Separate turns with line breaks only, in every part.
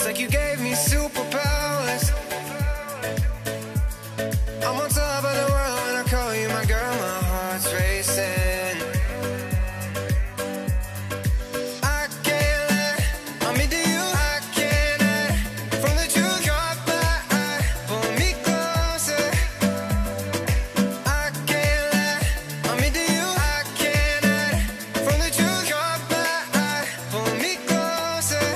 It's like you gave me superpowers. I'm on top of the world when I call you my girl. My heart's racing. I can't let, I'm into you. I can't let, from the truth caught my eye, pull me closer. I can't let, I'm into you. I can't let, from the truth caught my eye, pull me closer.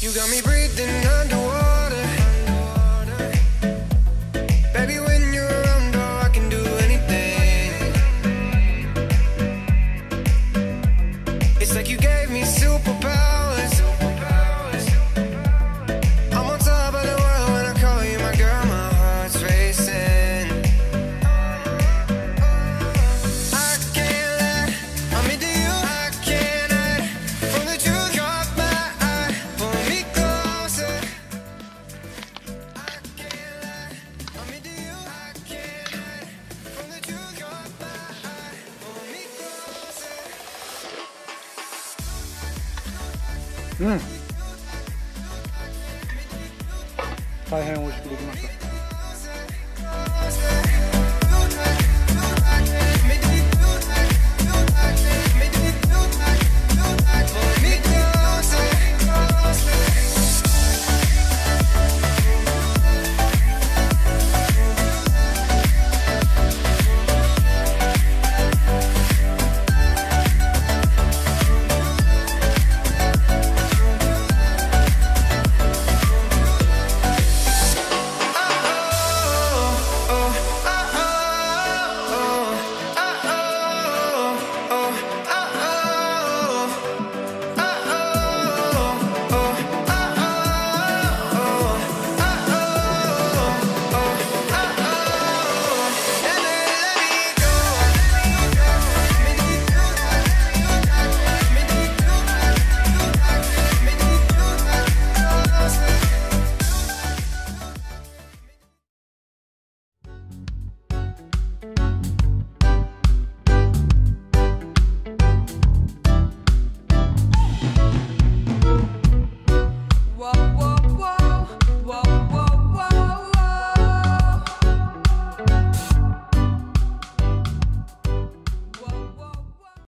You got me breathing underwater. Baby, when you're around, girl, I can do anything. It's like you gave me superpowers. I'm on top of the world when I call you my girl. My heart's racing. I can't let, I'm into you. I can't let, from the truth caught my eye, pull me closer. I can't let, I'm into you. I can't let, from the truth caught my eye, pull me closer.
うん、大変美味しくできました。